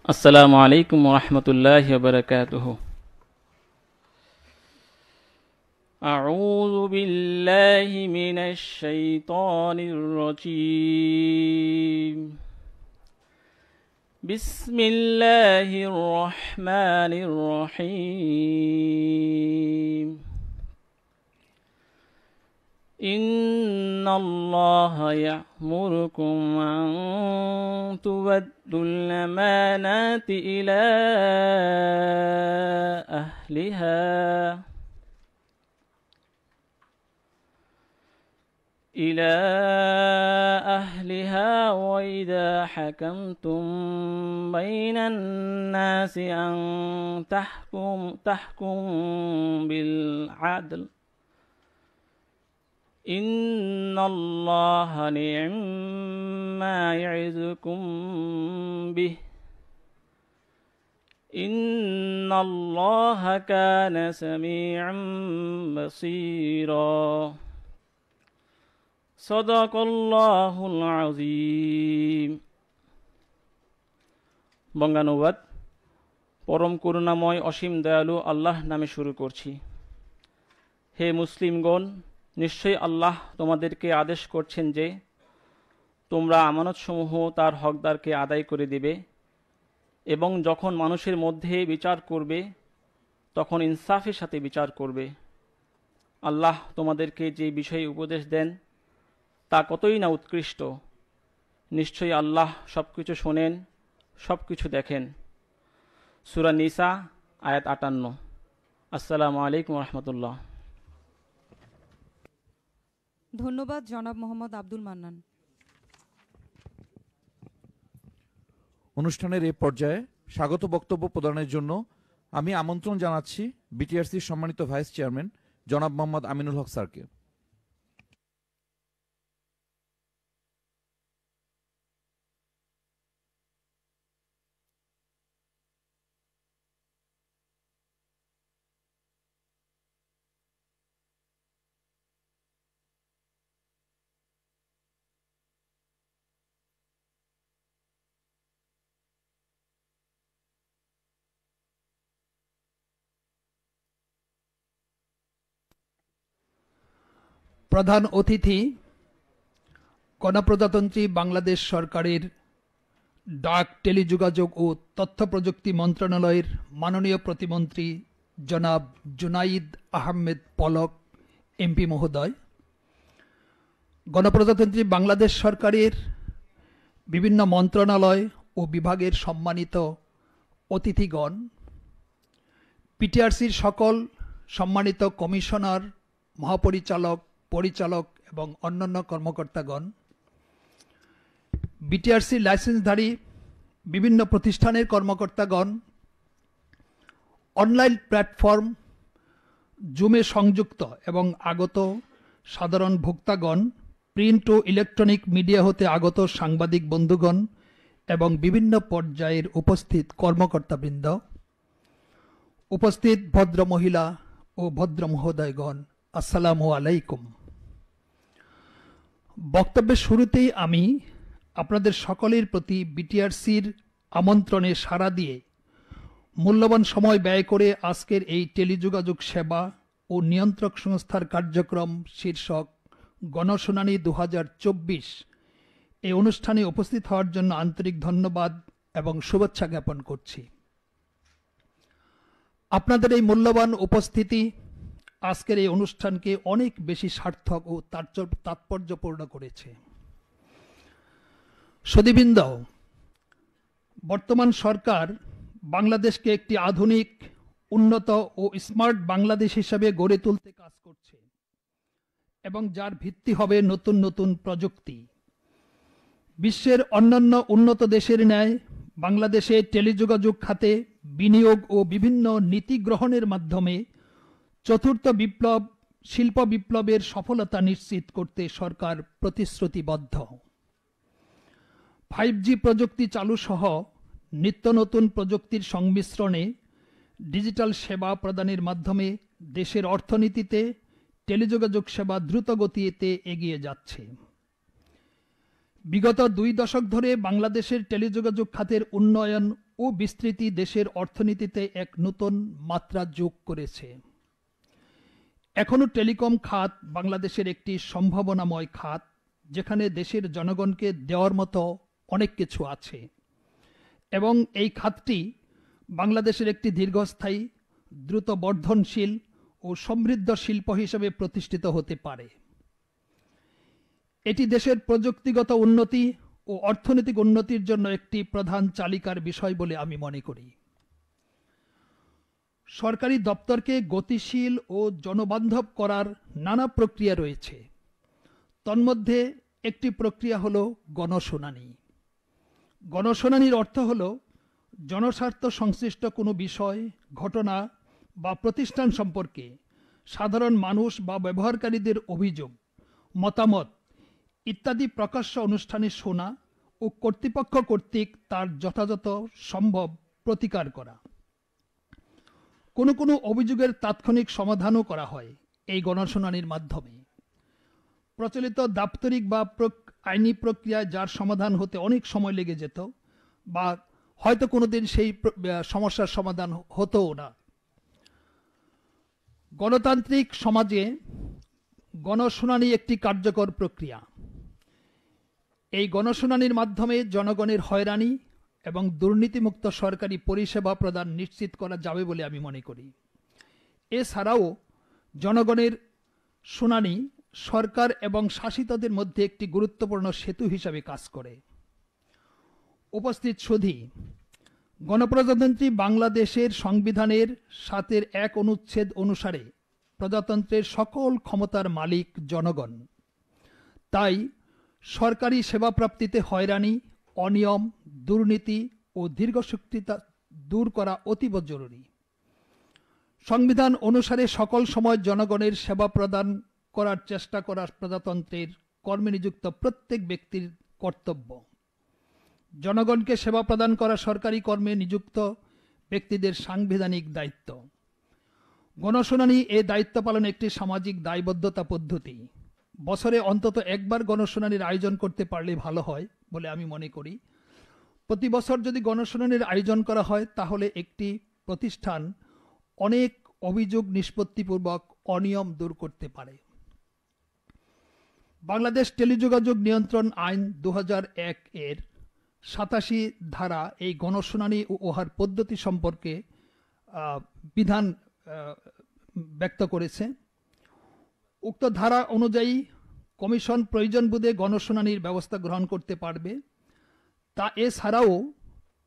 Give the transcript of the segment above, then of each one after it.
আসসালামু আলাইকুম ওরহমতুল্লাহি ওয়াবারাকাতুহু। আউযু বিল্লাহি মিনাশ শাইতানির রাজীম। বিসমিল্লাহির রহমানির রহিম। ইন্নাল্লাহা ইয়া'মুরুকুম আন তু'আদ্দুল আমানাতি ইলা আহলিহা وإذا حكمتم بين الناس أن تحكموا بالعدل إن الله نعم ما يعظكم به إن الله كان سميعا بصيرا সদাকাল্লাহুল আযীম। বঙ্গানুবাদ। পরম করুণাময় অসীম দয়ালু আল্লাহ নামে শুরু করছি। হে মুসলিমগণ, নিশ্চয়ই আল্লাহ তোমাদেরকে আদেশ করছেন যে তোমরা আমানতসমূহ তার হকদারকে আদায় করে দিবে এবং যখন মানুষের মধ্যে বিচার করবে তখন ইনসাফের সাথে বিচার করবে। আল্লাহ তোমাদেরকে যে বিষয়ে উপদেশ দেন তা কতই না উৎকৃষ্ট। নিশ্চয়ই আল্লাহ সব কিছু শোনেন, সব কিছু দেখেন। সূরা নিসা আয়াত ৫৮। আসসালামু আলাইকুম রহমতুল্লাহ। ধন্যবাদ জনাব মোহাম্মদ আব্দুল মান্নান। অনুষ্ঠানের এই পর্যায়ে স্বাগত বক্তব্য প্রদানের জন্য আমি আমন্ত্রণ জানাচ্ছি বিটিআরসির সম্মানিত ভাইস চেয়ারম্যান জনাব মোহাম্মদ আমিনুল হক স্যারকে। প্রধান অতিথি গণপ্রজাতন্ত্রী বাংলাদেশ সরকারের ডাক, টেলিযোগাযোগ ও তথ্য প্রযুক্তি মন্ত্রণালয়ের মাননীয় প্রতিমন্ত্রী জনাব জুনাইদ আহমেদ পলক এমপি মহোদয়, গণপ্রজাতন্ত্রী বাংলাদেশ সরকারের বিভিন্ন মন্ত্রণালয় ও বিভাগের সম্মানিত অতিথিগণ, পিটিআরসির সকল সম্মানিত কমিশনার, মহাপরিচালক, পরিচালক এবং অন্যান্য কর্মকর্তাগণ, বিটিআরসি লাইসেন্সধারী বিভিন্ন প্রতিষ্ঠানের কর্মকর্তাগণ, অনলাইন প্ল্যাটফর্ম জুমে সংযুক্ত এবং আগত সাধারণ ভোক্তাগণ, প্রিন্ট ও ইলেকট্রনিক মিডিয়া হতে আগত সাংবাদিক বন্ধুগণ এবং বিভিন্ন পর্যায়ের উপস্থিত কর্মকর্তাবৃন্দ, উপস্থিত ভদ্র মহিলা ও ভদ্র মহোদয়গণ, আসসালামু আলাইকুম। বক্তব্যের শুরুতেই আমি আপনাদের সকলের প্রতি বিটিআরসির আমন্ত্রণে সাড়া দিয়ে মূল্যবান সময় ব্যয় করে আজকের এই টেলিযোগাযোগ সেবা ও নিয়ন্ত্রক সংস্থার কার্যক্রম শীর্ষক গণশুনানি ২০২৪ এই অনুষ্ঠানে উপস্থিত হওয়ার জন্য আন্তরিক ধন্যবাদ এবং শুভেচ্ছা জ্ঞাপন করছি। আপনাদের এই মূল্যবান উপস্থিতি আজকের এই অনুষ্ঠানকে অনেক বেশি সার্থক ও তাৎপর্যপূর্ণ করেছে। সুধীবৃন্দ, বর্তমান সরকার বাংলাদেশকে একটি আধুনিক, উন্নত ও স্মার্ট বাংলাদেশ হিসেবে গড়ে তুলতে কাজ করছে এবং যার ভিত্তি হবে নতুন নতুন প্রযুক্তি। বিশ্বের অন্যান্য উন্নত দেশের ন্যায় বাংলাদেশে টেলিযোগাযোগ খাতে বিনিয়োগ ও বিভিন্ন নীতি গ্রহণের মাধ্যমে চতুর্থ বিপ্লব, শিল্প বিপ্লবের সফলতা নিশ্চিত করতে সরকার প্রতিশ্রুতিবদ্ধ। 5G প্রযুক্তি চালু সহ নিত্য নতুন প্রযুক্তির সংমিশ্রণে ডিজিটাল সেবা প্রদানের মাধ্যমে দেশের অর্থনীতিতে টেলিযোগাযোগ সেবা দ্রুত গতিতে এগিয়ে যাচ্ছে। বিগত 2 দশক ধরে বাংলাদেশের টেলিযোগাযোগ খাতের উন্নয়ন ও বিস্তৃতি দেশের অর্থনীতিতে এক নতুন মাত্রা যোগ করেছে। এখনো টেলিকম খাত বাংলাদেশের একটি সম্ভাবনাময় খাত, যেখানে দেশের জনগণকে দেওয়ার মতো অনেক কিছু আছে, এবং এই খাতটি বাংলাদেশের একটি দীর্ঘস্থায়ী, দ্রুত বর্ধনশীল ও সমৃদ্ধ শিল্প হিসেবে প্রতিষ্ঠিত হতে পারে। এটি দেশের প্রযুক্তিগত উন্নতি ও অর্থনৈতিক উন্নতির জন্য একটি প্রধান চালিকার বিষয় বলে আমি মনে করি। সরকারি দপ্তরকে গতিশীল ও জনবান্ধব করার নানা প্রক্রিয়া রয়েছে। তন্মধ্যে একটি প্রক্রিয়া হলো গণশুনানি। গণশুনানির অর্থ হলো জনস্বার্থ সংশ্লিষ্ট কোনো বিষয়, ঘটনা বা প্রতিষ্ঠান সম্পর্কে সাধারণ মানুষ বা ব্যবহারকারীদের অভিযোগ, মতামত ইত্যাদি প্রকাশ্য অনুষ্ঠানে শোনা ও কর্তৃপক্ষ কর্তৃক তার যথাযথ সম্ভব প্রতিকার করা। কোনো কোনো অভিযোগের তাৎক্ষণিক সমাধানও করা হয় এই গণশুনানির মাধ্যমে। প্রচলিত দাপ্তরিক বা আইনি প্রক্রিয়ায় যার সমাধান হতে অনেক সময় লেগে যেত, বা হয়তো কোনোদিন সেই সমস্যার সমাধান হতোও না। গণতান্ত্রিক সমাজে গণশুনানি একটি কার্যকর প্রক্রিয়া। এই গণশুনানির মাধ্যমে জনগণের হয়রানি এবং দুর্নীতিমুক্ত সরকারি পরিষেবা প্রদান নিশ্চিত করা যাবে বলে আমি মনে করি। এছাড়াও জনগণের শুনানি সরকার এবং শাসিতদের মধ্যে একটি গুরুত্বপূর্ণ সেতু হিসাবে কাজ করে। উপস্থিত সুধী, গণপ্রজাতন্ত্রী বাংলাদেশের সংবিধানের ৭ অনুচ্ছেদ অনুসারে প্রজাতন্ত্রের সকল ক্ষমতার মালিক জনগণ। তাই সরকারি সেবা প্রাপ্তিতে হয়রানি, অনিয়ম, দুর্নীতি ও দীর্ঘসূত্রিতা দূর করা অতীব জরুরি। সংবিধান অনুসারে সকল সময় জনগণের সেবা প্রদান করার চেষ্টা করা প্রজাতন্ত্রের কর্মে নিযুক্ত প্রত্যেক ব্যক্তির কর্তব্য। জনগণকে সেবা প্রদান করা সরকারি কর্মে নিযুক্ত ব্যক্তিদের সাংবিধানিক দায়িত্ব। গণশুনানি এ দায়িত্ব পালন একটি সামাজিক দায়বদ্ধতা পদ্ধতি। বছরে অন্তত একবার গণশুনানির আয়োজন করতে পারলে ভালো হয় বলে আমি মনে করি। প্রতি বছর যদি গণশুনানির আয়োজন করা হয়, তাহলে একটি প্রতিষ্ঠান অনেক অভিযোগ নিষ্পত্তিপূর্বক অনিয়ম দূর করতে পারে। বাংলাদেশ টেলিযোগাযোগ নিয়ন্ত্রণ আইন ২০০১ এর ৮৭ ধারা এই গণশুনানি ও উহার পদ্ধতি সম্পর্কে বিধান ব্যক্ত করেছে। উক্ত ধারা অনুযায়ী কমিশন প্রয়োজন বোধে গণশুনানির ব্যবস্থা গ্রহণ করতে পারবে। তা এছাড়াও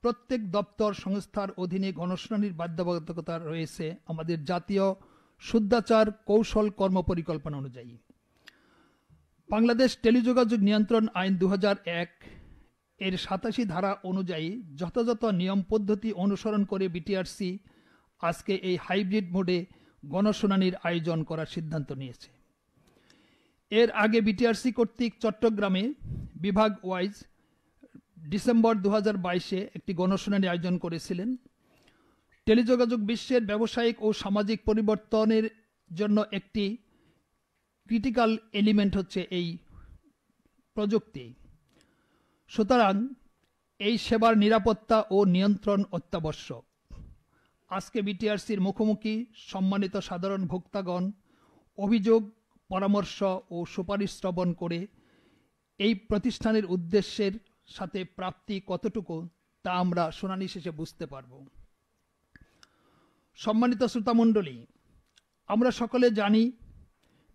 প্রত্যেক দপ্তর সংস্থার অধীনে গণশুনানির বাধ্যবাধকতা রয়েছে আমাদের জাতীয় শুদ্ধাচার কৌশল কর্মপরিকল্পনা অনুযায়ী। বাংলাদেশ টেলিযোগাযোগ নিয়ন্ত্রণ আইন ২০০১ এর ৮৭ ধারা অনুযায়ী যথাযথ নিয়ম পদ্ধতি অনুসরণ করে বিটিআরসি আজকে এই হাইব্রিড মোডে গণশুনানির আয়োজন করার সিদ্ধান্ত নিয়েছে। এর আগে বিটিআরসি কর্তৃক চট্টগ্রামে বিভাগ ওয়াইজ ডিসেম্বর ২০২২-এ একটি গণশুনানি আয়োজন করেছিলেন। টেলিযোগাযোগ বিশ্বের ব্যবসায়িক ও সামাজিক পরিবর্তনের জন্য একটি ক্রিটিক্যাল এলিমেন্ট হচ্ছে এই প্রযুক্তি। সুতরাং এই সেবার নিরাপত্তা ও নিয়ন্ত্রণ অত্যাবশ্যক। আজকে বিটিআরসির মুখোমুখি সম্মানিত সাধারণ ভোক্তাগণ অভিযোগ, পরামর্শ ও সুপারিশ শ্রবণ করে এই প্রতিষ্ঠানের উদ্দেশ্যের সাথে প্রাপ্তি কতটুকু তা আমরা শুনানি শেষে বুঝতে পারব। সম্মানিত শ্রোতামণ্ডলী, আমরা সকলে জানি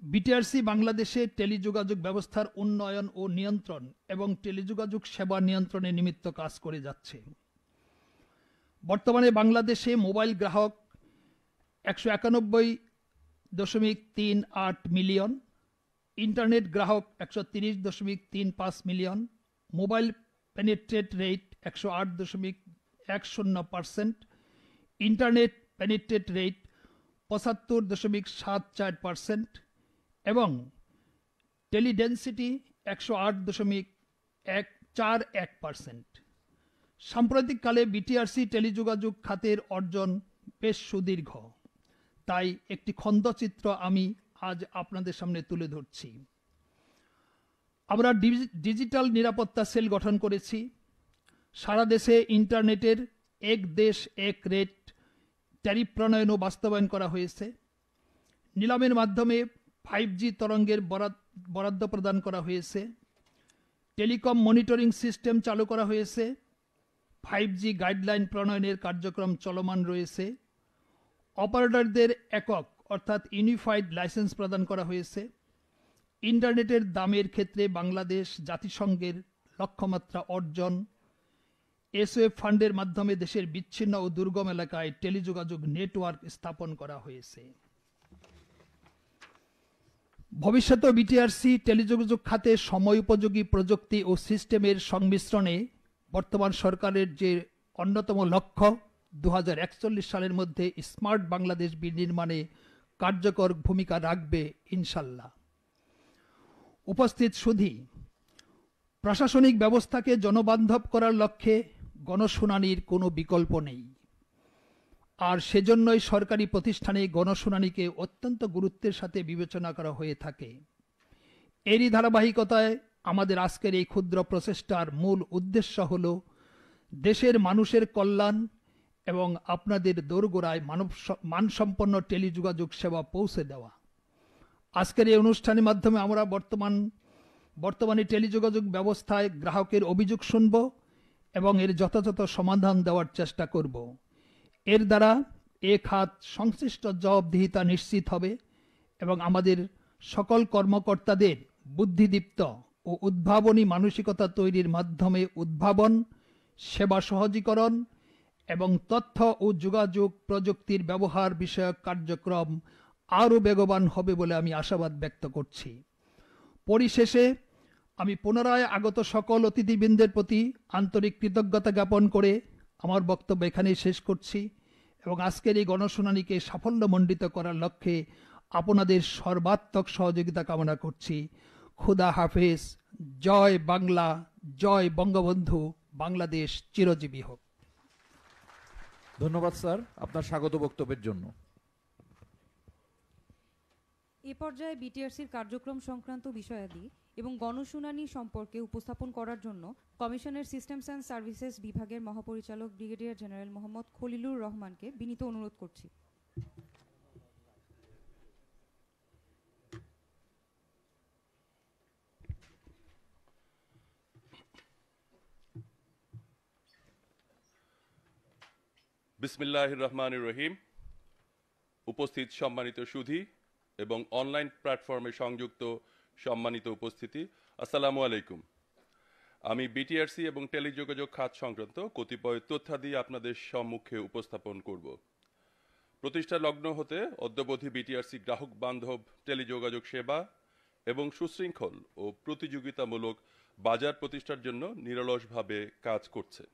বিটিআরসি বাংলাদেশে টেলিযোগাযোগ ব্যবস্থার উন্নয়ন ও নিয়ন্ত্রণ এবং টেলিযোগাযোগ সেবা নিয়ন্ত্রণের নিমিত্ত কাজ করে যাচ্ছে। বর্তমানে বাংলাদেশে মোবাইল গ্রাহক ১৯১.৩৮ মিলিয়ন, ইন্টারনেট গ্রাহক ১৩০.৩৫ million, mobile penetrate rate ১০৮.১০%, internet penetrate rate ৭৫.৭৪% এবং টেলিডেন্সিটি ১০৮.৪১%। সাম্প্রতিককালে বিটিআরসি টেলিযোগাযোগ খাতের অর্জন বেশ সুদীর্ঘ। তাই একটি খণ্ডচিত্র আমি আজ আপনাদের সামনে তুলে ধরছি। আমরা ডিজিটাল নিরাপত্তা সেল গঠন করেছি। সারা দেশে ইন্টারনেটের এক দেশ এক রেট ট্যারিফ প্রণয়ন ও বাস্তবায়ন করা হয়েছে। নিলামের মাধ্যমে 5G তরঙ্গের বরাদ্দ প্রদান করা হয়েছে। টেলিকম মনিটরিং সিস্টেম চালু করা হয়েছে। 5G গাইডলাইন প্রণয়নের কার্যক্রম চলমান রয়েছে। অপারেটরদের একক অর্থাৎ ইউনিফাইড লাইসেন্স প্রদান করা হয়েছে। ইন্টারনেটের দামের ক্ষেত্রে বাংলাদেশ জাতিসংঘের লক্ষ্যমাত্রা অর্জন। এসওএফ ফান্ডের মাধ্যমে দেশের বিচ্ছিন্ন ও দুর্গম এলাকায় টেলিযোগাযোগ নেটওয়ার্ক স্থাপন করা হয়েছে। ভবিষ্যতে বিটিআরসি টেলিযোগাযোগ খাতে সময় উপযোগী প্রযুক্তি ও সিস্টেমের সংমিশ্রণে বর্তমান সরকারের যে অন্যতম লক্ষ্য 2041 সালের মধ্যে স্মার্ট বাংলাদেশ বিনির্মাণে কার্যকর ভূমিকা রাখবে ইনশাল্লাহ। উপস্থিত সুধী, প্রশাসনিক ব্যবস্থাকে জনবান্ধব করার লক্ষ্যে গণশুনানির কোনো বিকল্প নেই, আর সেজন্যই সরকারি প্রতিষ্ঠানে গণশুনানিকে অত্যন্ত গুরুত্বের সাথে বিবেচনা করা হয়ে থাকে। এরই ধারাবাহিকতায় আমাদের আজকের এই ক্ষুদ্র প্রচেষ্টার মূল উদ্দেশ্য হল দেশের মানুষের কল্যাণ এবং আপনাদের দোরগোড়ায় মানসম্পন্ন টেলিযোগাযোগ সেবা পৌঁছে দেওয়া। আজকের এই অনুষ্ঠানের মাধ্যমে আমরা বর্তমানে টেলিযোগাযোগ ব্যবস্থায় গ্রাহকের অভিযোগ শুনব এবং এর যথাযথ সমাধান দেওয়ার চেষ্টা করব। এর দ্বারা এ খাত সংশ্লিষ্ট জবাবদিহিতা নিশ্চিত হবে এবং আমাদের সকল কর্মকর্তাদের বুদ্ধিদীপ্ত ও উদ্ভাবনী মানসিকতা তৈরির মাধ্যমে উদ্ভাবন, সেবা সহজীকরণ এবং তথ্য ও যোগাযোগ প্রযুক্তির ব্যবহার বিষয়ক কার্যক্রম আরও বেগবান হবে বলে আমি আশাবাদ ব্যক্ত করছি। পরিশেষে আমি পুনরায় আগত সকল অতিথিবৃন্দের প্রতি আন্তরিক কৃতজ্ঞতা জ্ঞাপন করে আমার বক্তব্য এখানেই শেষ করছি এবং আজকের এই গণশুনানিকে সাফল্যমণ্ডিত করার লক্ষ্যে আপনাদের সর্বাত্মক সহযোগিতা কামনা করছি। খুদা হাফেজ। জয় বাংলা, জয় বঙ্গবন্ধু, বাংলাদেশ চিরজীবী হোক। ধন্যবাদ স্যার আপনার স্বাগত বক্তব্যের জন্য। এ পর্যায়ে বিটিআরসির কার্যক্রম সংক্রান্ত বিষয়াদি এবং গণশুনানি সম্পর্কে উপস্থাপন করার জন্য কমিশনের সিস্টেমস অ্যান্ড সার্ভিসেস বিভাগের মহাপরিচালক ব্রিগেডিয়ার জেনারেল মোহাম্মদ খলিলুর রহমানকে বিনীত অনুরোধ করছি। বিসমিল্লাহির রহমানির রহিম। উপস্থিত সম্মানিত সুধী এবং অনলাইন প্ল্যাটফর্মে সংযুক্ত সম্মানিত উপস্থিতি, আসসালামু আলাইকুম। আমি বিটিআরসি এবং টেলিযোগাযোগ খাত সংক্রান্ত কতিপয় তথ্যাদি আপনাদের সম্মুখে উপস্থাপন করব। প্রতিষ্ঠা লগ্ন হতে অদ্যাবধি বিটিআরসি গ্রাহক বান্ধব টেলিযোগাযোগ সেবা এবং সুশৃঙ্খল ও প্রতিযোগিতামূলক বাজার প্রতিষ্ঠার জন্য নিরলসভাবে কাজ করছে।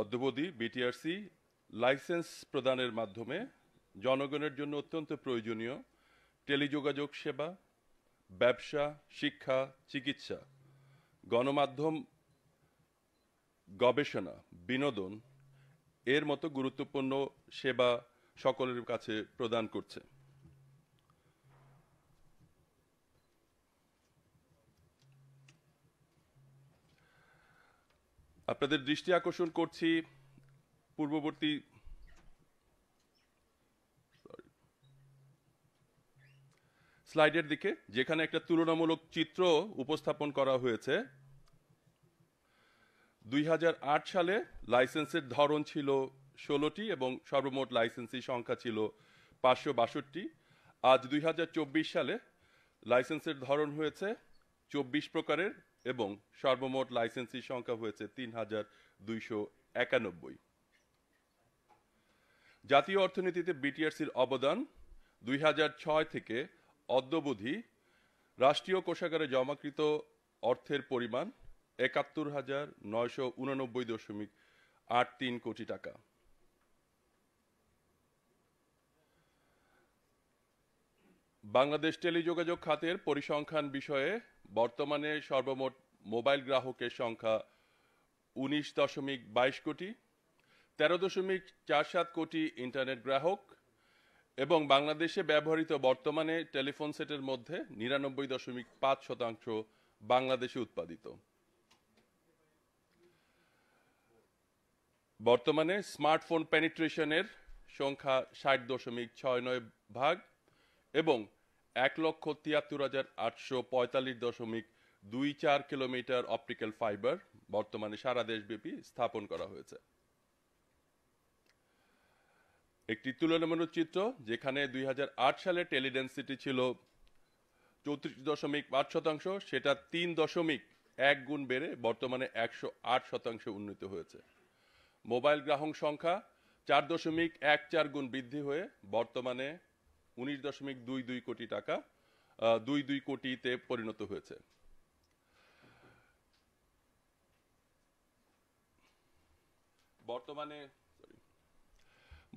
অদ্যাবধি বিটিআরসি লাইসেন্স প্রদানের মাধ্যমে জনগণের জন্য অত্যন্ত প্রয়োজনীয় টেলিযোগাযোগ সেবা, ব্যবসা, শিক্ষা, চিকিৎসা, গণমাধ্যম, গবেষণা, বিনোদন এর মতো গুরুত্বপূর্ণ সেবা সকলের কাছে প্রদান করছে। আপনাদের দৃষ্টি আকর্ষণ করছি পূর্ববর্তী স্লাইডের দিকে, যেখানে একটা তুলনামূলক চিত্র উপস্থাপন করা হয়েছে। 2008 সালে লাইসেন্সের ধরন ছিল 16টি এবং সর্বমোট লাইসেন্সি সংখ্যা ছিল 562। আজ 2024 সালে লাইসেন্সের ধরন হয়েছে 24 প্রকারের এবং সর্বমোট লাইসেন্সি সংখ্যা হয়েছে 3291। জাতীয় অর্থনীতিতে বিটিআরসির অবদান 2006 থেকে অদ্যাবধি রাষ্ট্রীয় কোষাগারে জমাকৃত অর্থের পরিমাণ 71,989.83 কোটি টাকা। বাংলাদেশ টেলিযোগাযোগ খাতের পরিসংখ্যান বিষয়ে বর্তমানে সর্বমোট মোবাইল গ্রাহকের সংখ্যা 19.22 কোটি, 13.47 কোটি ইন্টারনেট গ্রাহক এবং বাংলাদেশে ব্যবহৃত বর্তমানে টেলিফোন সেটের মধ্যে 99.5% বাংলাদেশে উৎপাদিত। বর্তমানে স্মার্টফোন পেনিট্রেশনের সংখ্যা 60.69% এবং 1,73,845.24 কিলোমিটার অপটিক্যাল ফাইবার বর্তমানে সারা দেশব্যাপী স্থাপন করা হয়েছে। একটি তুলনামূলক চিত্র, যেখানে 2008 সালে টেলিডেন্সিটি ছিল 34.5%, সেটা 3.1 গুণ বেড়ে বর্তমানে 108% উন্নীত হয়েছে। মোবাইল গ্রাহক সংখ্যা 4.14 গুণ বৃদ্ধি হয়ে বর্তমানে 19.22 কোটিতে পরিণত হয়েছে। বর্তমানে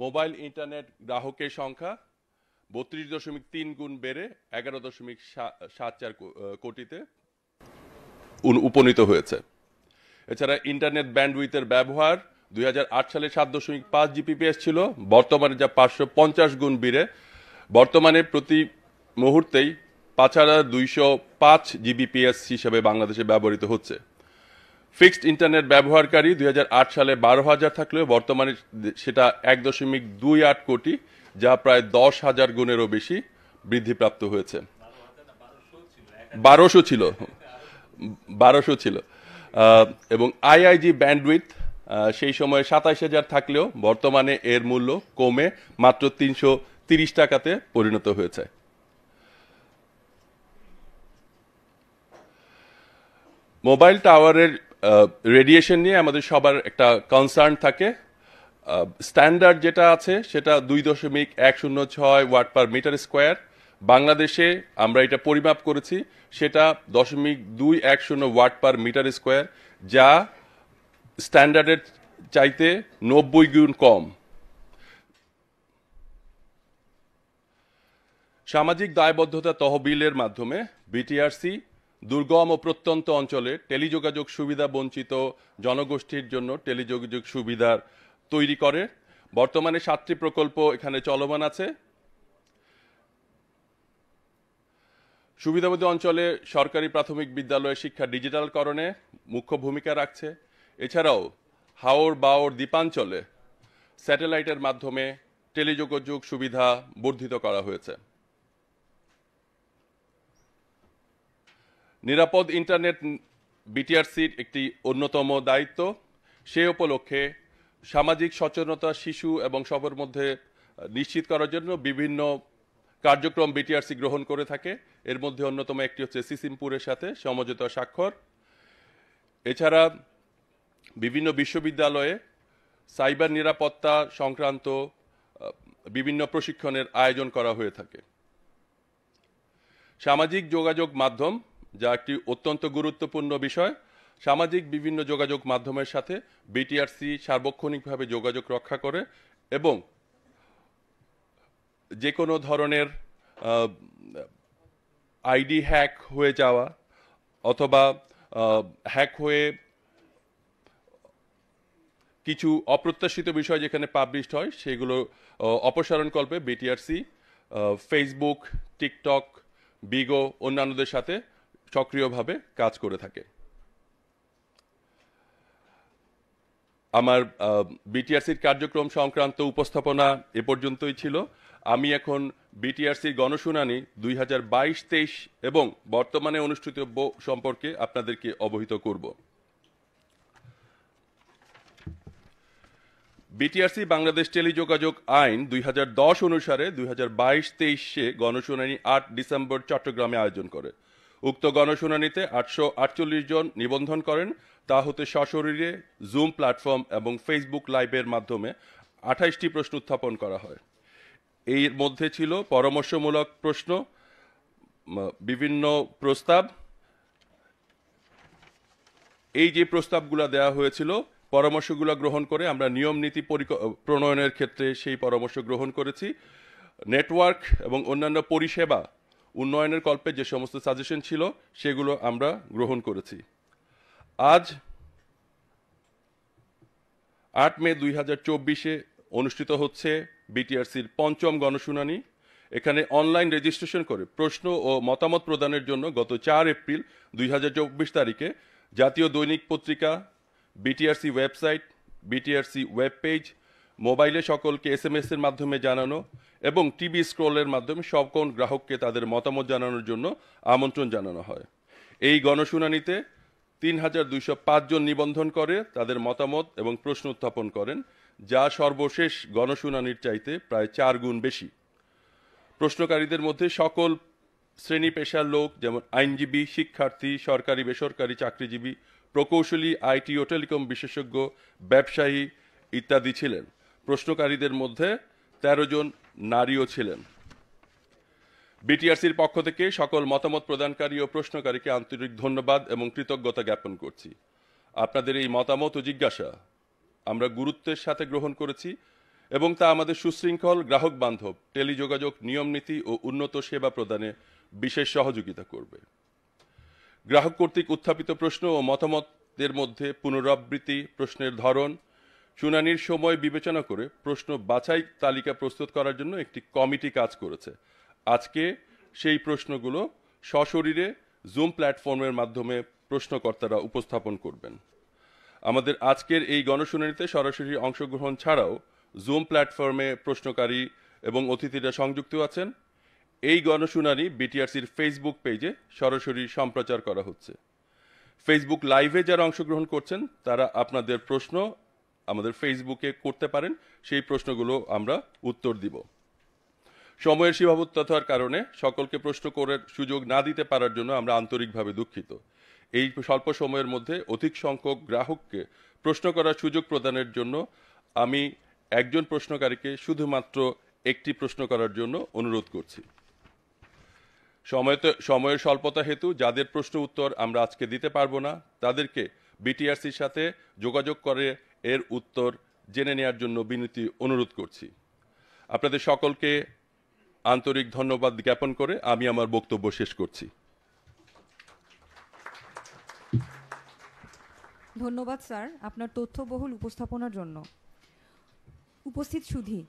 মোবাইল ইন্টারনেট গ্রাহকের সংখ্যা 32.3 গুণ বেড়ে 11.74 কোটিতে উপনীত হয়েছে। এছাড়া ইন্টারনেট ব্যান্ডউইথের ব্যবহার 2008 সালে 7.5 জিবিপিএস ছিল, বর্তমানে যা 550 গুণ বেড়ে বর্তমানে প্রতি মুহূর্তেই 5205 জিবিপিএস হিসেবে বাংলাদেশে ব্যবহৃত হচ্ছে। ফিক্সড ইন্টারনেট ব্যবহারকারী 2008 সালে 12,000 থাকলেও বর্তমানে সেটা 1.28 কোটি, যা প্রায় 10,000 গুণেরও বেশি বৃদ্ধিপ্রাপ্ত হয়েছে। 1200 ছিল। এবং আইআইজি ব্যান্ডউইথ সেই সময় 27,000 থাকলেও বর্তমানে এর মূল্য কমে মাত্র 330 টাকাতে পরিণত হয়েছে। মোবাইল টাওয়ারের রেডিয়েশন নিয়ে আমাদের সবার একটা কনসার্ন থাকে। স্ট্যান্ডার্ড যেটা আছে সেটা 2.106 ওয়াট পার মিটার স্কোয়ার। বাংলাদেশে আমরা এটা পরিমাপ করেছি, সেটা 0.210 ওয়াট পার মিটার স্কোয়ার, যা স্ট্যান্ডার্ডের চাইতে 90 গুণ কম। সামাজিক দায়বদ্ধতা তহবিলের মাধ্যমে বিটিআরসি দুর্গম ও প্রত্যন্ত অঞ্চলে টেলিযোগাযোগ সুবিধা বঞ্চিত জনগোষ্ঠীর জন্য টেলিযোগাযোগ সুবিধা তৈরি করে। বর্তমানে 7টি প্রকল্প এখানে চলমান আছে। সুবিধাবদ্ধ অঞ্চলে সরকারি প্রাথমিক বিদ্যালয়ের শিক্ষা ডিজিটালকরণে মুখ্য ভূমিকা রাখছে। এছাড়াও হাওর বাওর দ্বীপাঞ্চলে স্যাটেলাইটের মাধ্যমে টেলিযোগাযোগ সুবিধা বর্ধিত করা হয়েছে। নিরাপদ ইন্টারনেট বিটিআরসির একটি অন্যতম দায়িত্ব। সে উপলক্ষে সামাজিক সচেতনতা শিশু এবং সবার মধ্যে নিশ্চিত করার জন্য বিভিন্ন কার্যক্রম বিটিআরসি গ্রহণ করে থাকে। এর মধ্যে অন্যতম একটি হচ্ছে সিসিমপুরের সাথে সমঝোতা স্বাক্ষর। এছাড়া বিভিন্ন বিশ্ববিদ্যালয়ে সাইবার নিরাপত্তা সংক্রান্ত বিভিন্ন প্রশিক্ষণের আয়োজন করা হয়ে থাকে। সামাজিক যোগাযোগ মাধ্যম, যা একটি অত্যন্ত গুরুত্বপূর্ণ বিষয়। সামাজিক বিভিন্ন যোগাযোগ মাধ্যমের সাথে বিটিআরসি সার্বক্ষণিকভাবে যোগাযোগ রক্ষা করে এবং যে কোনো ধরনের আইডি হ্যাক হয়ে যাওয়া অথবা হ্যাক হয়ে কিছু অপ্রত্যাশিত বিষয় যেখানে পাবলিশড হয় সেগুলো অপসারণকল্পে বিটিআরসি ফেসবুক, টিকটক, বিগো অন্যান্যদের সাথে সক্রিয়ভাবে কাজ করে থাকে। আমার বিটিআরসির কার্যক্রম সংক্রান্ত উপস্থাপনা এ পর্যন্তই ছিল। আমি এখন বিটিআরসির গণশুনানি 2022-23 এবং বর্তমানে অনুষ্ঠিত সম্পর্কে আপনাদেরকে অবহিত করব। বিটিআরসি বাংলাদেশ টেলিযোগাযোগ আইন 2010 অনুসারে 2022-23 গণশুনানি 8 ডিসেম্বর চট্টগ্রামে আয়োজন করে। উক্ত গণশুনানিতে 848 জন নিবন্ধন করেন। তা হতে সশরীরে জুম প্ল্যাটফর্ম এবং ফেসবুক লাইভের মাধ্যমে 28টি প্রশ্ন উত্থাপন করা হয়। এর মধ্যে ছিল পরামর্শমূলক প্রশ্ন, বিভিন্ন প্রস্তাব। এই যে প্রস্তাবগুলো দেওয়া হয়েছিল, পরামর্শগুলো গ্রহণ করে আমরা নিয়ম নীতি প্রণয়নের ক্ষেত্রে সেই পরামর্শ গ্রহণ করেছি। নেটওয়ার্ক এবং অন্যান্য পরিষেবা উন্নয়নের কল্পে যে সমস্ত সাজেশন ছিল সেগুলো আমরা গ্রহণ করেছি। আজ 8 মে 2024 অনুষ্ঠিত হচ্ছে বিটিআরসির 5ম গণশুনানি। এখানে অনলাইন রেজিস্ট্রেশন করে প্রশ্ন ও মতামত প্রদানের জন্য গত 4 এপ্রিল 2024 তারিখে জাতীয় দৈনিক পত্রিকা, BTRC website BTRC web page, মোবাইলে সকলকে SMS এর মাধ্যমে জানানো এবং টিভি স্ক্রলের মাধ্যমে সকল গ্রাহককে তাদের মতামত জানানোর জন্য আমন্ত্রণ জানানো হয়। এই গণশুনানিতে ৩,২০৫ জন নিবন্ধন করে তাদের মতামত এবং প্রশ্ন উত্থাপন করেন, যা সর্বশেষ গণশুনানির চাইতে প্রায় 4 গুণ বেশি। প্রশ্নকারীদের মধ্যে সকল শ্রেণী পেশার লোক, যেমন আইনজীবী, শিক্ষার্থী, সরকারি বেসরকারি চাকরিজীবী, প্রকৌশলী, আইটি ও টেলিকম বিশেষজ্ঞ, ব্যবসায়ী ইত্যাদি ছিলেন। প্রশ্নকারীদের মধ্যে 13 জন নারীও ছিলেন। বিটিআরসির পক্ষ থেকে সকল মতামত প্রদানকারী ও প্রশ্নকারীকে আন্তরিক ধন্যবাদ এবং কৃতজ্ঞতা জ্ঞাপন করছি। আপনাদের এই মতামত ও জিজ্ঞাসা আমরা গুরুত্বের সাথে গ্রহণ করেছি এবং তা আমাদের সুশৃঙ্খল, গ্রাহক বান্ধব টেলিযোগাযোগ নিয়মনীতি ও উন্নত সেবা প্রদানে বিশেষ সহযোগিতা করবে। গ্রাহক কর্তৃক উত্থাপিত প্রশ্ন ও মতামতের মধ্যে পুনরাবৃত্তি, প্রশ্নের ধরন, শুনানির সময় বিবেচনা করে প্রশ্ন বাছাই তালিকা প্রস্তুত করার জন্য একটি কমিটি কাজ করেছে। আজকে সেই প্রশ্নগুলো সশরীরে জুম প্ল্যাটফর্মের মাধ্যমে প্রশ্নকর্তারা উপস্থাপন করবেন। আমাদের আজকের এই গণশুনানিতে সরাসরি অংশগ্রহণ ছাড়াও জুম প্ল্যাটফর্মে প্রশ্নকারী এবং অতিথিরা সংযুক্ত আছেন। এই গণশুনানি বিটিআরসির ফেসবুক পেজে সরাসরি সম্প্রচার করা হচ্ছে। ফেসবুক লাইভে যারা অংশগ্রহণ করছেন তারা আপনাদের প্রশ্ন আমাদের ফেসবুকে করতে পারেন, সেই প্রশ্নগুলো আমরা উত্তর দিব। সময়ের সীমাবদ্ধতার কারণে সকলকে প্রশ্ন করার সুযোগ না দিতে পারার জন্য আমরা আন্তরিকভাবে দুঃখিত। এই স্বল্প সময়ের মধ্যে অধিক সংখ্যক গ্রাহককে প্রশ্ন করার সুযোগ প্রদানের জন্য আমি একজন প্রশ্নকারীকে শুধুমাত্র একটি প্রশ্ন করার জন্য অনুরোধ করছি। সময়ের স্বল্পতা হেতু যাদের প্রশ্ন উত্তর আমরা আজকে দিতে পারবো না তাদেরকে বিটিআরসির সাথে যোগাযোগ করে এর উত্তর জেনে নেওয়ার জন্য বিনীত অনুরোধ করছি। আপনাদের সকলকে আন্তরিক ধন্যবাদ জ্ঞাপন করে আমি আমার বক্তব্য শেষ করছি। ধন্যবাদ স্যার আপনার তথ্যবহুল উপস্থাপনার জন্য। উপস্থিত সুধী,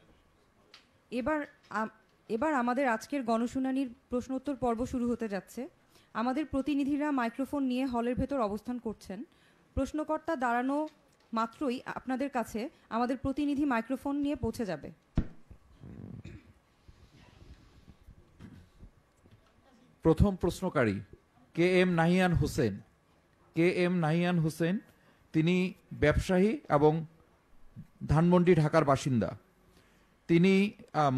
এবার আমাদের আজকের গণশুনানির প্রশ্নোত্তর পর্ব শুরু হতে যাচ্ছে। আমাদের প্রতিনিধিরা মাইক্রোফোন নিয়ে হলের ভেতর অবস্থান করছেন। প্রশ্নকর্তা দাঁড়ানো মাত্রই আপনাদের কাছে আমাদের প্রতিনিধি মাইক্রোফোন নিয়ে পৌঁছে যাবে। প্রথম প্রশ্নকারী KM নাহিয়ান হোসেন। KM নাহিয়ান হোসেন তিনি ব্যবসায়ী এবং ধানমন্ডি, ঢাকার বাসিন্দা। তিনি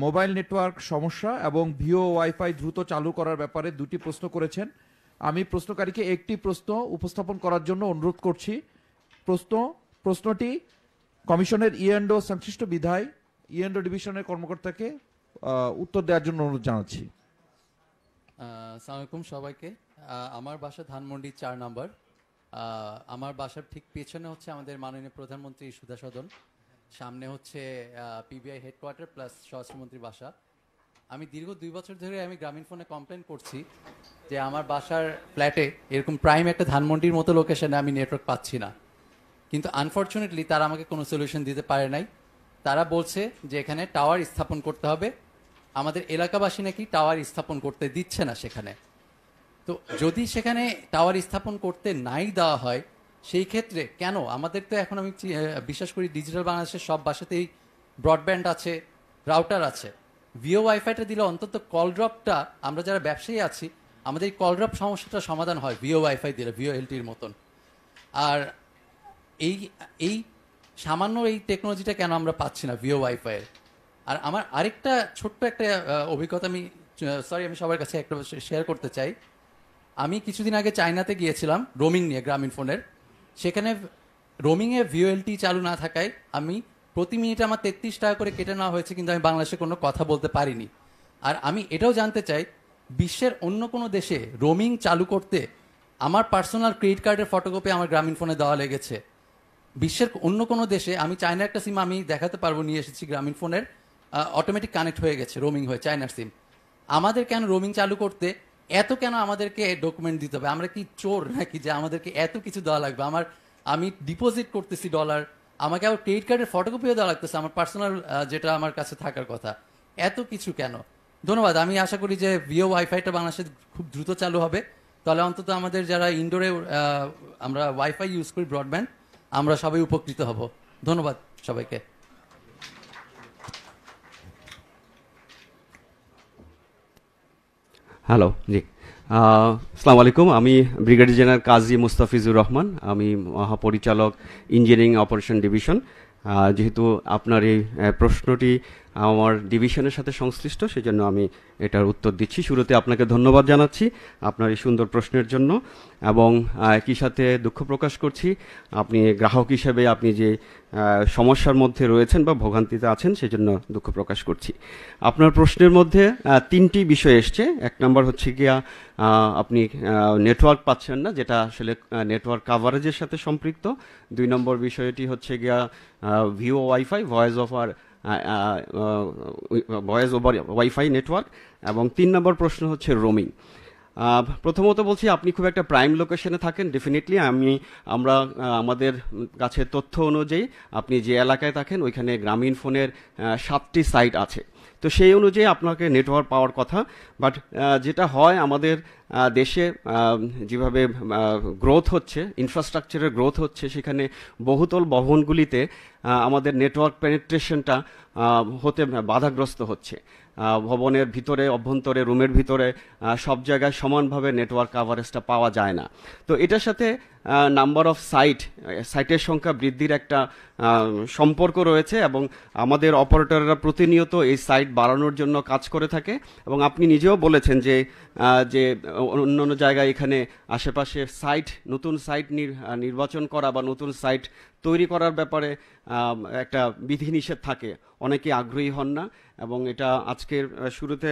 মোবাইল নেটওয়ার্ক সমস্যা এবং ভিও ওয়াইফাই দ্রুত চালু করার ব্যাপারে দুটি প্রশ্ন করেছেন। আমি প্রশ্নকারীকে একটি প্রশ্ন উপস্থাপন করার জন্য অনুরোধ করছি। প্রশ্নটি কমিশনের ইএন্ডো সংশ্লিষ্ট বিধায় ইএন্ডো ডিভিশনের কর্মকর্তাকে উত্তর দেওয়ার জন্য অনুরোধ জানাচ্ছি। আসসালামু আলাইকুম সবাইকে। আমার বাসা ধানমন্ডি 4 নম্বর। আমার বাসার ঠিক পেছনে হচ্ছে আমাদের মাননীয় প্রধানমন্ত্রী সুধা সদন, সামনে হচ্ছে পিবিআই হেডকোয়ার্টার প্লাস স্বরাষ্ট্রমন্ত্রীর বাসা। আমি দীর্ঘ 2 বছর ধরে আমি গ্রামীণ ফোনে কমপ্লেন করছি যে আমার বাসার ফ্ল্যাটে এরকম প্রাইম একটা ধানমন্ডির মতো লোকেশনে আমি নেটওয়ার্ক পাচ্ছি না, কিন্তু আনফর্চুনেটলি তারা আমাকে কোনো সলিউশন দিতে পারে নাই। তারা বলছে যে এখানে টাওয়ার স্থাপন করতে হবে। আমাদের এলাকাবাসী নাকি টাওয়ার স্থাপন করতে দিচ্ছে না সেখানে। তো যদি সেখানে টাওয়ার স্থাপন করতে নাই দেওয়া হয় সেই ক্ষেত্রে কেন আমাদের তো এখন আমি বিশ্বাস করি ডিজিটাল বাংলাদেশের সব বাসাতেই ব্রডব্যান্ড আছে, রাউটার আছে। ভিও ওয়াইফাইটা দিলে অন্তত কল ড্রপটা, আমরা যারা ব্যবসায়ী আছি আমাদের এই কল ড্রপ সমস্যাটা সমাধান হয় ভিও ওয়াইফাই দিলে, ভিও এলটির মতন। আর এই সামান্য এই টেকনোলজিটা কেন আমরা পাচ্ছি না ভিও ওয়াইফাইয়ের? আর আমার আরেকটা ছোট্ট একটা অভিজ্ঞতা আমি সবার কাছে একটা শেয়ার করতে চাই। আমি কিছুদিন আগে চায়নাতে গিয়েছিলাম রোমিং নিয়ে, গ্রামীণ ফোনের। সেখানে রোমিংয়ে ভিওএলটি চালু না থাকায় আমি প্রতি মিনিটে আমার 33 টাকা করে কেটে নেওয়া হয়েছে, কিন্তু আমি বাংলাদেশে কোনো কথা বলতে পারিনি। আর আমি এটাও জানতে চাই বিশ্বের অন্য কোনো দেশে রোমিং চালু করতে আমার পার্সোনাল ক্রেডিট কার্ডের ফটোকপি আমার গ্রামীণ ফোনে দেওয়া লেগেছে। বিশ্বের অন্য কোনো দেশে আমি চায়নার একটা সিম আমি দেখাতে পারবো, নিয়ে এসেছি গ্রামীণ ফোনের, অটোমেটিক কানেক্ট হয়ে গেছে রোমিং হয়ে চায়নার সিম। আমাদের কেন রোমিং চালু করতে এত কেন আমাদেরকে ডকুমেন্ট দিতে হবে? আমরা কি চোর নাকি যে আমাদেরকে এত কিছু দেওয়া লাগবে? আমি ডিপোজিট করতেছি ডলার, আমাকে আবার ক্রেডিট কার্ডের ফটোকপিও দেওয়া লাগতেছে আমার পার্সোনাল যেটা আমার কাছে থাকার কথা। এত কিছু কেন? ধন্যবাদ। আমি আশা করি যে ভিও ওয়াইফাইটা বাংলাদেশে খুব দ্রুত চালু হবে, তাহলে অন্তত আমাদের যারা ইনডোরে আমরা ওয়াইফাই ইউজ করি ব্রডব্যান্ড, আমরা সবাই উপকৃত হব। ধন্যবাদ সবাইকে। হ্যালো, জি, আসসালামু আলাইকুম। আমি ব্রিগেডিয়ার জেনারেল কাজী মুস্তাফিজুর রহমান, আমি মহাপরিচালক ইঞ্জিনিয়ারিং অপারেশন ডিভিশন। যেহেতু আপনার এই প্রশ্নটি আমার ডিভিশনের সাথে সংশ্লিষ্ট, সেজন্য আমি এটার উত্তর দিচ্ছি। শুরুতে আপনাকে ধন্যবাদ জানাচ্ছি আপনার এই সুন্দর প্রশ্নের জন্য, এবং একই সাথে দুঃখ প্রকাশ করছি আপনি গ্রাহক হিসেবে আপনি যে সমস্যার মধ্যে রয়েছেন বা ভোগান্তিতে আছেন, সেজন্য দুঃখ প্রকাশ করছি। আপনার প্রশ্নের মধ্যে তিনটি বিষয় এসছে। এক নম্বর হচ্ছে গিয়া আপনি নেটওয়ার্ক পাচ্ছেন না, যেটা আসলে নেটওয়ার্ক কাভারেজের সাথে সম্পৃক্ত। দুই নম্বর বিষয়টি হচ্ছে গিয়া VoWiFi, voice over WiFi network, এবং 3 নম্বর প্রশ্ন হচ্ছে রোমিং। প্রথমত বলছি, আপনি খুব একটা প্রাইম লোকেশনে থাকেন। ডেফিনেটলি আমরা আমাদের কাছে তথ্য অনুযায়ী আপনি যে এলাকায় থাকেন ওইখানে গ্রামীণ ফোনের 7টি সাইট আছে। তো সেই অনুযায়ী আপনাকে নেটওয়ার্ক পাওয়ার কথা। বাট যেটা হয় আমাদের দেশে যেভাবে গ্রোথ হচ্ছে, ইনফ্রাস্ট্রাকচারের গ্রোথ হচ্ছে, সেখানে বহুতল ভবনগুলিতে আমাদের নেটওয়ার্ক পেনিট্রেশনটা হতে বাধাগ্রস্ত হচ্ছে। ভবনের ভিতরে, অভ্যন্তরে, রুমের ভিতরে সব জায়গায় সমানভাবে নেটওয়ার্ক কাভারেজটা পাওয়া যায় না। তো এটার সাথে নাম্বার অফ সাইটের সংখ্যা বৃদ্ধির একটা সম্পর্ক রয়েছে, এবং আমাদের অপারেটররা প্রতিনিয়ত এই সাইট বাড়ানোর জন্য কাজ করে থাকে। এবং আপনি নিজেও বলেছেন যে অন্য জায়গায় এখানে আশেপাশে নতুন সাইট নির্বাচন করা বা নতুন সাইট তৈরি করার ব্যাপারে একটা বিধিনিষেধ থাকে, অনেকে আগ্রহী হন না। এবং এটা আজকের শুরুতে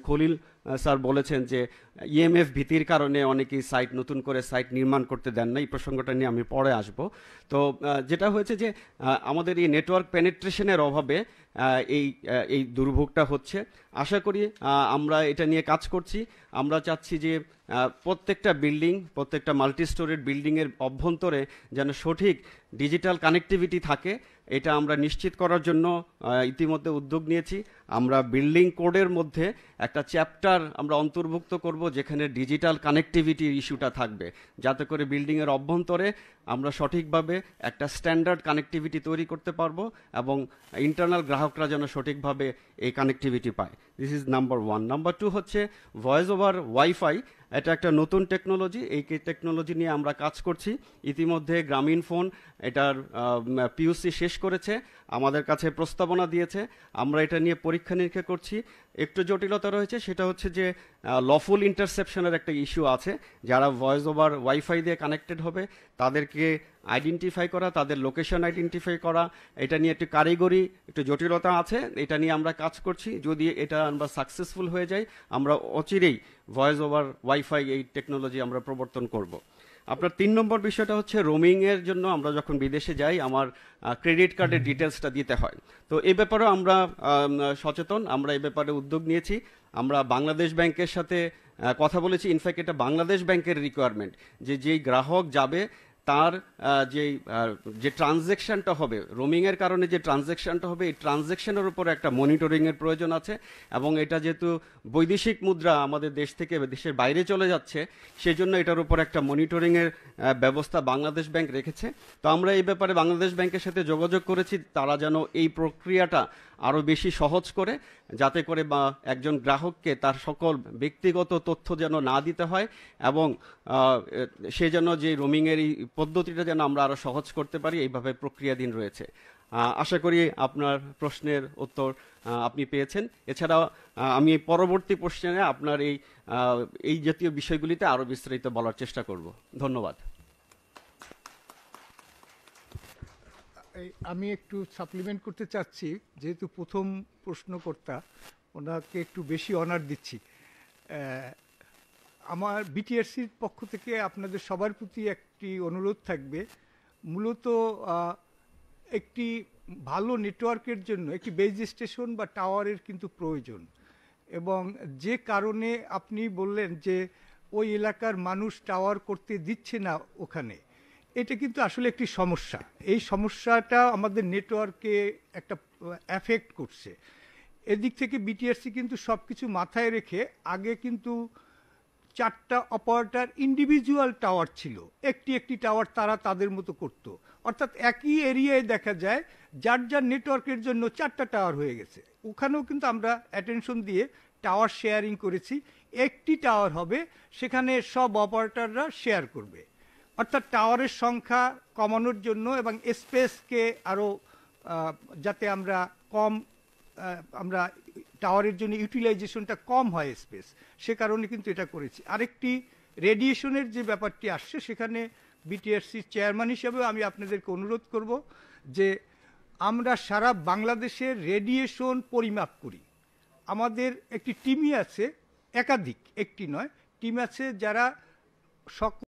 খলিল স্যার বলেছেন যে ইএমএফ ভীতির কারণে অনেকেই নতুন করে সাইট নির্মাণ করতে দেন না। এই প্রসঙ্গটা নিয়ে আমি পরে আসব। তো যেটা হয়েছে যে আমাদের এই নেটওয়ার্ক পেনিট্রেশনের অভাবে এই দুর্ভোগটা হচ্ছে। আশা করি আমরা এটা নিয়ে কাজ করছি। আমরা চাচ্ছি যে প্রত্যেকটা মাল্টি স্টোরেড বিল্ডিংয়ের অভ্যন্তরে যেন সঠিক ডিজিটাল কানেক্টিভিটি থাকে, এটা আমরা নিশ্চিত করার জন্য ইতিমধ্যে উদ্যোগ নিয়েছি। আমরা বিল্ডিং কোডের মধ্যে একটা চ্যাপ্টার আমরা অন্তর্ভুক্ত করব, যেখানে ডিজিটাল কানেক্টিভিটির ইস্যুটা থাকবে, যাতে করে বিল্ডিংয়ের অভ্যন্তরে আমরা সঠিকভাবে একটা স্ট্যান্ডার্ড কানেক্টিভিটি তৈরি করতে পারবো, এবং ইন্টারনাল গ্রাহকরা যেন সঠিকভাবে এই কানেক্টিভিটি পায়। This is number 1। নাম্বার 2 হচ্ছে ভয়েস ওভার ওয়াইফাই। এটা একটা নতুন টেকনোলজি। এই টেকনোলজি নিয়ে আমরা কাজ করছি। ইতিমধ্যে গ্রামীণ ফোন এটার পিউসি শেষ করেছে, আমাদের কাছে প্রস্তাবনা দিয়েছে। আমরা এটা নিয়ে পরীক্ষা নিরীক্ষা করছি। একটু জটিলতা রয়েছে, সেটা হচ্ছে যে লফুল ইন্টারসেপশনের একটা ইস্যু আছে। যারা ভয়েস ওভার ওয়াইফাই দিয়ে কানেক্টেড হবে তাদেরকে আইডেন্টিফাই করা, তাদের লোকেশন আইডেন্টিফাই করা, এটা নিয়ে একটু কারিগরি একটু জটিলতা আছে। এটা নিয়ে আমরা কাজ করছি। যদি এটা আমরা সাকসেসফুল হয়ে যাই, আমরা অচিরেই ভয়েস ওভার ওয়াইফাই এই টেকনোলজি আমরা প্রবর্তন করব। আপনার 3 নম্বর বিষয়টা হচ্ছে রোমিংয়ের জন্য আমরা যখন বিদেশে যাই আমার ক্রেডিট কার্ডের ডিটেলসটা দিতে হয়। তো এই ব্যাপারেও আমরা সচেতন, আমরা এই ব্যাপারে উদ্যোগ নিয়েছি। আমরা বাংলাদেশ ব্যাংকের সাথে কথা বলেছি। ইনফ্যাক্ট এটা বাংলাদেশ ব্যাংকের রিকোয়ারমেন্ট যে যেই গ্রাহক যাবে তার যে ট্রানজ্যাকশনটা হবে, রোমিংয়ের কারণে যে ট্রানজ্যাকশনটা হবে, এই ট্রানজ্যাকশনের উপর একটা মনিটরিংয়ের প্রয়োজন আছে। এবং এটা যেহেতু বৈদেশিক মুদ্রা আমাদের দেশ থেকে দেশের বাইরে চলে যাচ্ছে, সেজন্য এটার উপর একটা মনিটরিংয়ের ব্যবস্থা বাংলাদেশ ব্যাংক রেখেছে। তো আমরা এই ব্যাপারে বাংলাদেশ ব্যাংকের সাথে যোগাযোগ করেছি, তারা যেন এই প্রক্রিয়াটা আরও বেশি সহজ করে, যাতে করে বা একজন গ্রাহককে তার সকল ব্যক্তিগত তথ্য যেন না দিতে হয়, এবং সে যেন যে রোমিংয়ের এই পদ্ধতিটা যেন আমরা আরও সহজ করতে পারি, এইভাবে প্রক্রিয়াধীন রয়েছে। আশা করি আপনার প্রশ্নের উত্তর আপনি পেয়েছেন। এছাড়াও আমি পরবর্তী প্রশ্নে আপনার এই জাতীয় বিষয়গুলিতে আরও বিস্তারিত বলার চেষ্টা করব। ধন্যবাদ। আমি একটু সাপ্লিমেন্ট করতে চাচ্ছি, যেহেতু প্রথম প্রশ্নকর্তা, ওনাকে একটু বেশি অনার দিচ্ছি। আমার বিটিআরসির পক্ষ থেকে আপনাদের সবার প্রতি একটি অনুরোধ থাকবে। মূলত একটি ভালো নেটওয়ার্কের জন্য একটি বেজ স্টেশন বা টাওয়ারের কিন্তু প্রয়োজন, এবং যে কারণে আপনি বললেন যে ওই এলাকার মানুষ টাওয়ার করতে দিচ্ছে না ওখানে, এটা কিন্তু আসলে একটি সমস্যা। এই সমস্যাটা আমাদের নেটওয়ার্কে একটা এফেক্ট করছে। এদিক থেকে বিটিআরসি কিন্তু সব কিছু মাথায় রেখে আগে কিন্তু 4টা অপারেটর ইন্ডিভিজুয়াল টাওয়ার ছিল, একটি টাওয়ার তারা তাদের মতো করত। অর্থাৎ একই এরিয়ায় দেখা যায় যার যার নেটওয়ার্কের জন্য 4টা টাওয়ার হয়ে গেছে। ওখানেও কিন্তু আমরা অ্যাটেনশন দিয়ে টাওয়ার শেয়ারিং করেছি। একটি টাওয়ার হবে, সেখানে সব অপারেটররা শেয়ার করবে। অর্থাৎ টাওয়ারের সংখ্যা কমানোর জন্য এবং স্পেসকে আরও যাতে আমরা আমরা টাওয়ারের জন্য ইউটিলাইজেশনটা কম হয় স্পেস, সে কারণে কিন্তু এটা করেছি। আরেকটি রেডিয়েশনের যে ব্যাপারটি আসছে, সেখানে বিটিআরসির চেয়ারম্যান হিসেবে আমি আপনাদেরকে অনুরোধ করব যে আমরা সারা বাংলাদেশের রেডিয়েশন পরিমাপ করি। আমাদের একটি টিমই আছে, একাধিক, একটি নয়, টিম আছে যারা